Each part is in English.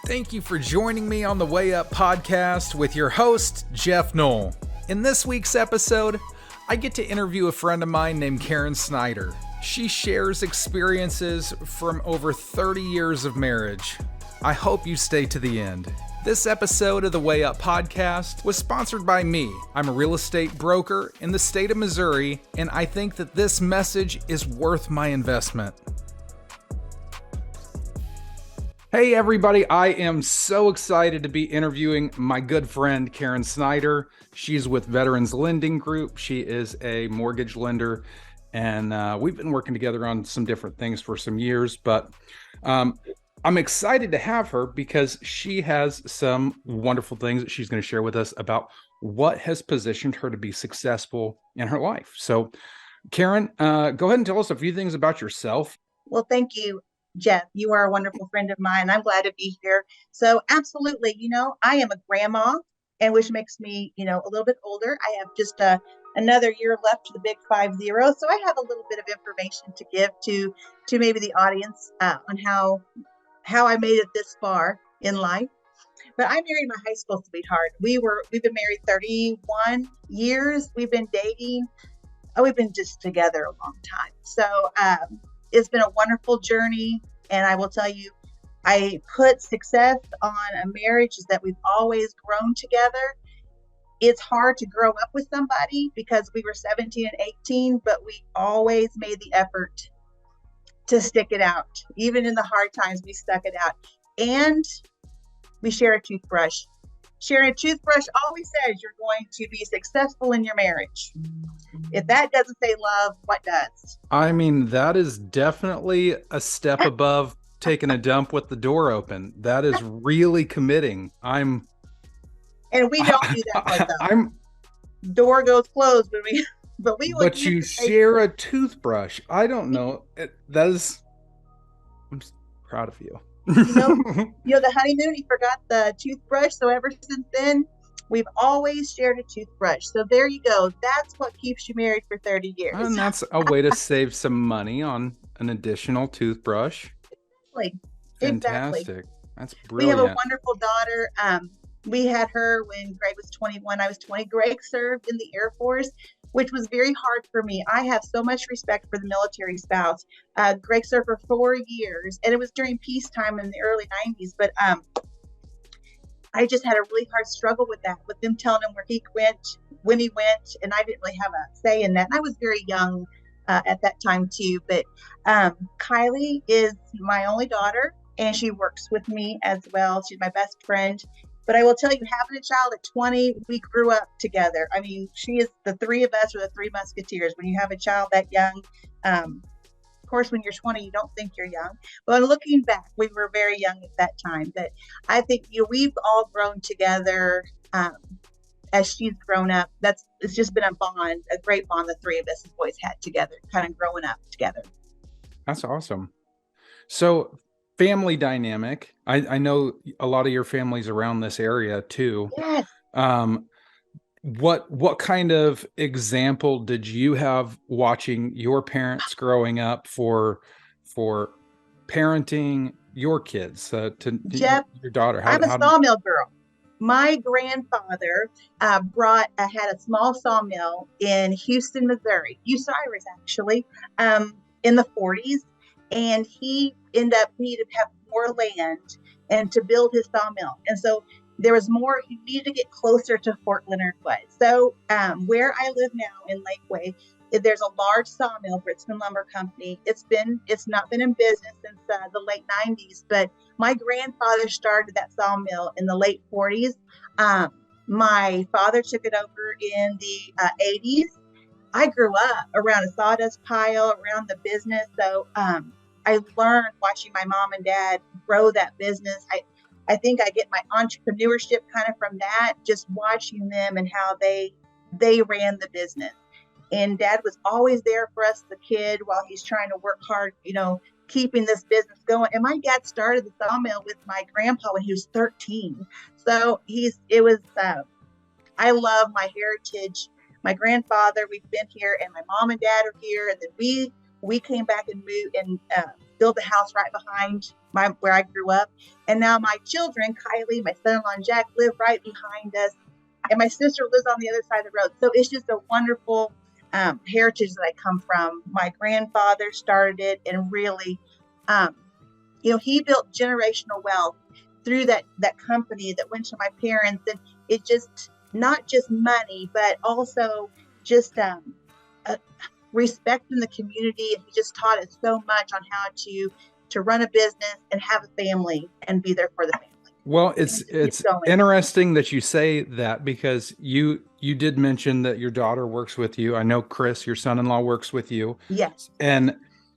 Thank you for joining me on the Way Up podcast with your host, Geoff Knoll. In this week's episode, I get to interview a friend of mine named Karen Snyder. She shares experiences from over 30 years of marriage. I hope you stay to the end. This episode of the Way Up podcast was sponsored by me. I'm a real estate broker in the state of Missouri, and I think that this message is worth my investment. Hey everybody, I am so excited to be interviewing my good friend Karen Snyder. She's with Veterans Lending Group. She is a mortgage lender, and we've been working together on some different things for some years, but I'm excited to have her because she has some wonderful things that she's going to share with us about what has positioned her to be successful in her life. So Karen, go ahead and tell us a few things about yourself. Well, thank you, Geoff. You are a wonderful friend of mine. I'm glad to be here. So absolutely, I am a grandma, and which makes me, a little bit older. I have just another year left to the big 50. So I have a little bit of information to give to maybe the audience on how I made it this far in life. But I married my high school sweetheart. We've been married 31 years. We've been dating. We've been just together a long time. So it's been a wonderful journey. And I will tell you, I put success on a marriage is that we've always grown together. It's hard to grow up with somebody because we were 17 and 18, but we always made the effort to stick it out. Even in the hard times, we stuck it out. And we share a toothbrush. Sharing a toothbrush always says you're going to be successful in your marriage. If that doesn't say love, what does? I mean, that is definitely a step above taking a dump with the door open. That is really committing. And we don't do that though. Door goes closed, but you share a toothbrush. I don't know. I'm proud of you. The honeymoon, he forgot the toothbrush. So ever since then, we've always shared a toothbrush. So there you go. That's what keeps you married for 30 years. And that's a way to save some money on an additional toothbrush. Exactly. Fantastic. That's brilliant. We have a wonderful daughter. We had her when Greg was 21. I was 20. Greg served in the Air Force, which was very hard for me. I have so much respect for the military spouse. Greg served for 4 years, and it was during peacetime in the early 90s. But I just had a really hard struggle with that, with them telling him where he went, when he went, and I didn't really have a say in that. And I was very young at that time too. But Kylie is my only daughter, and she works with me as well. She's my best friend. But I will tell you, having a child at 20, we grew up together. I mean, she is the three of us, or the three musketeers. When you have a child that young, of course, when you're 20, you don't think you're young. But looking back, we were very young at that time. But I think we've all grown together as she's grown up. It's just been a great bond the three of us have always had together, kind of growing up together. That's awesome. So family dynamic. I know a lot of your family's around this area too. Yes. What kind of example did you have watching your parents growing up for parenting your kids Geoff, your daughter? I'm a sawmill girl. My grandfather had a small sawmill in Houston, Missouri, Osiris actually, in the 40s. And he needed to have more land and to build his sawmill. And so there was more, he needed to get closer to Fort Leonard Wood. So where I live now in Lakeway, there's a large sawmill, Britzman Lumber Company. It's not been in business since the late 90s, but my grandfather started that sawmill in the late 40s. My father took it over in the 80s. I grew up around a sawdust pile, around the business. So I learned watching my mom and dad grow that business. I think I get my entrepreneurship kind of from that, just watching them and how they ran the business. And Dad was always there for us, the kid, while he's trying to work hard, keeping this business going. And my dad started the sawmill with my grandpa when he was 13. So I love my heritage. My grandfather, we've been here, and my mom and dad are here. And then we came back and moved and built a house right behind my where I grew up. And now my children, Kylie, my son-in-law, and Jack, live right behind us. And my sister lives on the other side of the road. So it's just a wonderful heritage that I come from. My grandfather started it, and really, um, he built generational wealth through that company that went to my parents, and it just not just money, but also just uh, respect in the community. And he just taught us so much on how to run a business and have a family and be there for the family. Well, And it's going. interesting that you say that, because you did mention that your daughter works with you. I know Chris, your son-in-law, works with you, Yes. and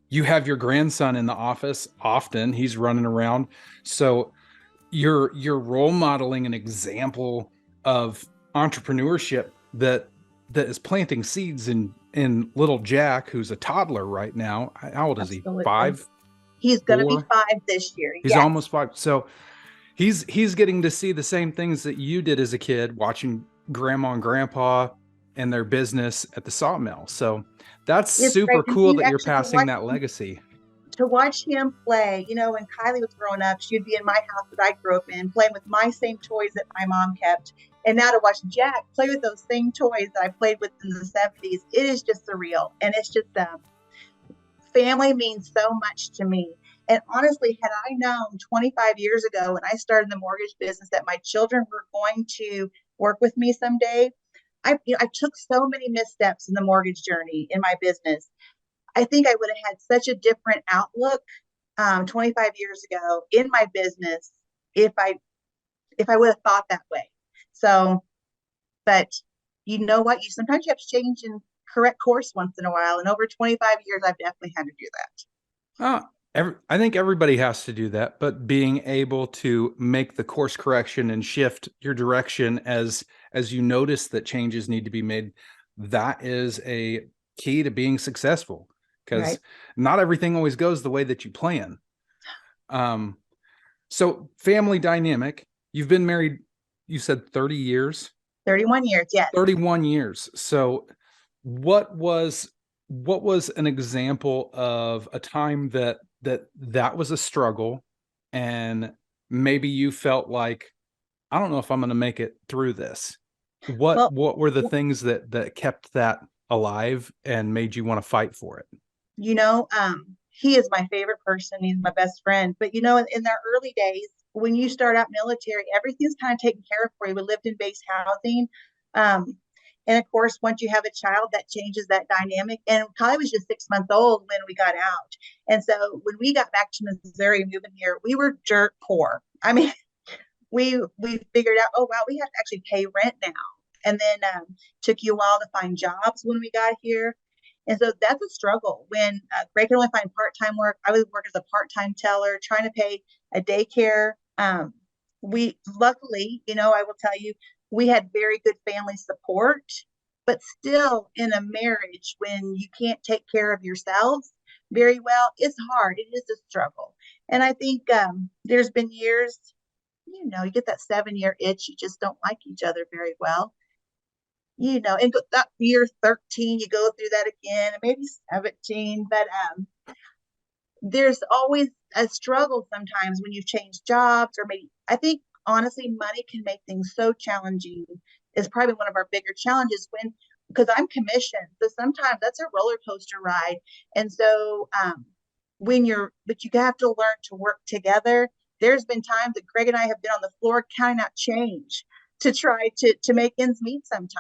you have your grandson in the office often. He's running around. So you're role modeling an example of entrepreneurship that is planting seeds in little Jack, who's a toddler right now. How old is he? Absolutely. 5, He's going to be 4? 5 this year. He's Yes. almost 5. So he's getting to see the same things that you did as a kid, watching grandma and grandpa and their business at the sawmill. So that's It's super great. And cool he that you're actually passing that legacy. to watch him play, when Kylie was growing up, she'd be in my house that I grew up in, playing with my same toys that my mom kept. And now to watch Jack play with those same toys that I played with in the 70s, it is just surreal. And it's just, family means so much to me. And honestly, had I known 25 years ago when I started the mortgage business that my children were going to work with me someday, I took so many missteps in the mortgage journey in my business. I think I would have had such a different outlook 25 years ago in my business if I would have thought that way. So, but you know what? Sometimes you have to change and correct course once in a while. And over 25 years, I've definitely had to do that. I think everybody has to do that, but being able to make the course correction and shift your direction as you notice that changes need to be made, that is a key to being successful, because Right. not everything always goes the way that you plan. So family dynamic, you've been married, you said 30 years? 31 years, yes. 31 years. So what was an example of a time that was a struggle, and maybe you felt like, I don't know if I'm going to make it through this? Well, What were the things that kept that alive and made you want to fight for it? he is my favorite person. He's my best friend. But in their early days, when you start out military, everything's kind of taken care of for you. We lived in base housing. Um, and of course, once you have a child, that changes that dynamic. And Kylie was just 6 months old when we got out. And so when we got back to Missouri, moving here, we were dirt poor. I mean, we figured out, oh wow, we have to actually pay rent now. And then took you a while to find jobs when we got here. And so that's a struggle when Greg could only find part-time work. I would work as a part-time teller, trying to pay a daycare. We luckily, I will tell you, we had very good family support, but still in a marriage, when you can't take care of yourselves very well, it's hard. It is a struggle. And I think there's been years, you get that 7-year itch. You just don't like each other very well. And that year 13, you go through that again, and maybe 17, but there's always a struggle sometimes when you've changed jobs, or maybe, I think, honestly, money can make things so challenging. Is probably one of our bigger challenges because I'm commissioned. So sometimes that's a roller coaster ride. And so but you have to learn to work together. There's been times that Greg and I have been on the floor counting out change to try to make ends meet sometimes.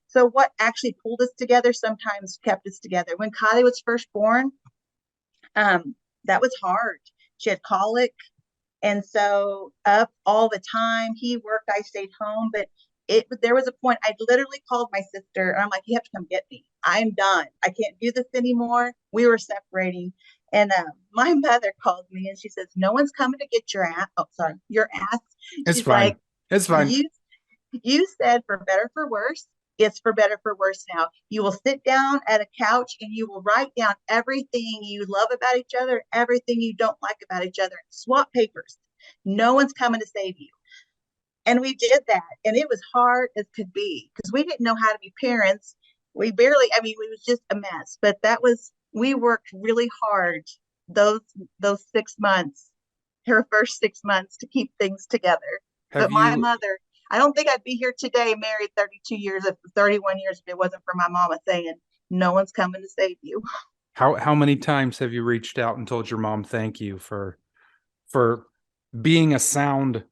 So what actually pulled us together sometimes kept us together. When Kylie was first born, that was hard. She had colic, and so up all the time. He worked, I stayed home, but there was a point I literally called my sister, and I'm like, you have to come get me. I'm done. I can't do this anymore. We were separating. And my mother called me, and she says, no one's coming to get your ass. Oh, sorry, your ass. It's She's fine. like, It's fine. you said for better, for worse. It's for better, for worse now. You will sit down at a couch and you will write down everything you love about each other, everything you don't like about each other, and swap papers. No one's coming to save you. And we did that. And it was hard as could be because we didn't know how to be parents. We barely, I mean, it was just a mess. But we worked really hard those 6 months her first 6 months to keep things together. Have But my you, mother, I don't think I'd be here today, married 32 years, 31 years, if it wasn't for my mama saying, no one's coming to save you. how many times have you reached out and told your mom thank you for being a sound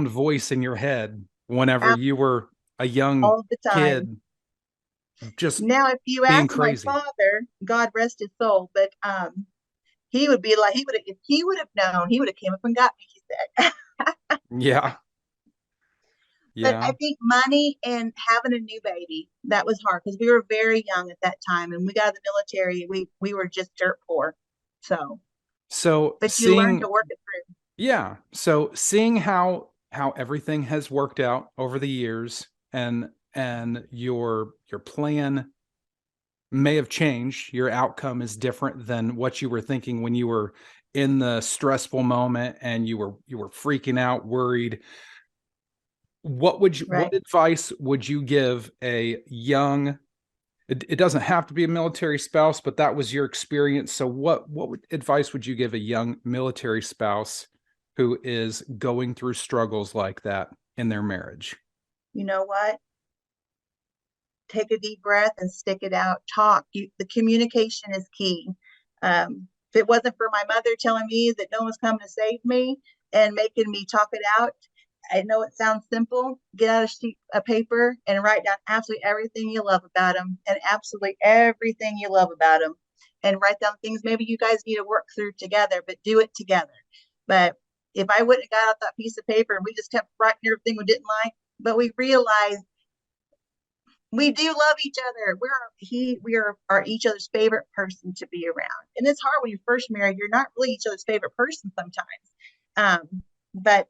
voice in your head whenever you were a young All the time. kid, just Now, if you being ask my crazy? father, God rest his soul, but he would be like, he would have, if he would have known, he would have came up and got me, he said. Yeah, But I yeah. think money and having a new baby, that was hard because we were very young at that time and we got out of the military. We were just dirt poor. So, So but you learn seeing, to work it through. yeah, so seeing how everything has worked out over the years, and your plan may have changed. Your outcome is different than what you were thinking when you were in the stressful moment and you were freaking out, worried. Right. What advice would you give a young, it doesn't have to be a military spouse, but that was your experience. So advice would you give a young military spouse who is going through struggles like that in their marriage? You know what? Take a deep breath and stick it out. Talk. The communication is key. If it wasn't for my mother telling me that no one's coming to save me and making me talk it out, I know it sounds simple. Get out a sheet of paper and write down absolutely everything you love about them and absolutely everything you love about them. And write down things maybe you guys need to work through together, but do it together. But if I wouldn't have got out that piece of paper and we just kept writing everything we didn't like, but we realized we do love each other. We are each other's favorite person to be around. And it's hard when you're first married, you're not really each other's favorite person sometimes. But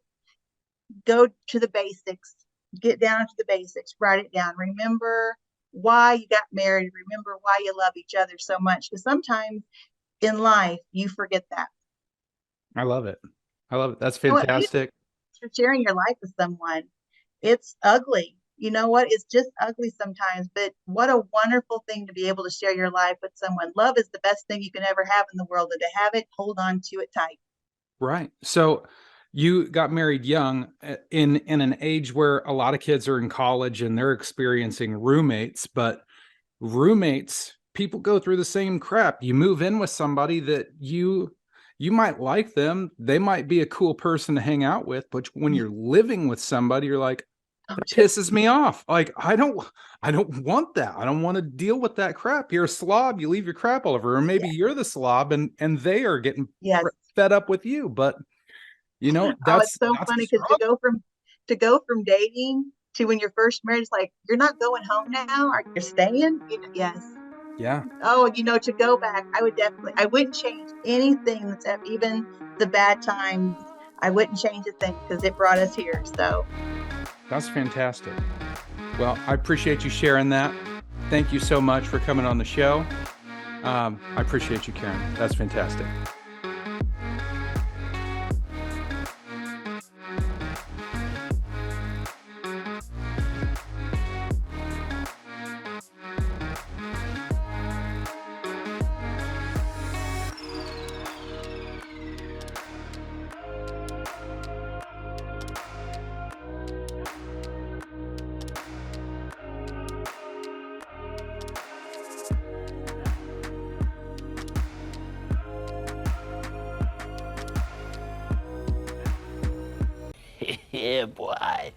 go to the basics, get down to the basics, write it down. Remember why you got married, remember why you love each other so much. Because sometimes in life you forget that. I love it. I love it. That's You know what? Be fantastic. for sharing your life with someone. It's ugly. You know what? It's just ugly sometimes, but what a wonderful thing to be able to share your life with someone. Love is the best thing you can ever have in the world, and to have it, hold on to it tight. Right. So you got married young, in an age where a lot of kids are in college and they're experiencing roommates, but roommates, people go through the same crap. You move in with somebody that you might like them, they might be a cool person to hang out with, but when you're living with somebody, you're like, that pisses me off. Like, I don't want that. I don't want to deal with that crap. You're a slob, you leave your crap all over, or maybe Yeah. you're the slob and they are getting Yes. fed up with you. But Oh, it's so that's a funny because struggle. to go from dating to when you're first married, it's like you're not going home now. Are you staying? Yes. Yeah, Oh, to go back, I wouldn't change anything even the bad times. I wouldn't change a thing because it brought us here. So that's fantastic. Well, I appreciate you sharing that. Thank you so much for coming on the show. I appreciate you, Karen. That's fantastic. Yeah, boy.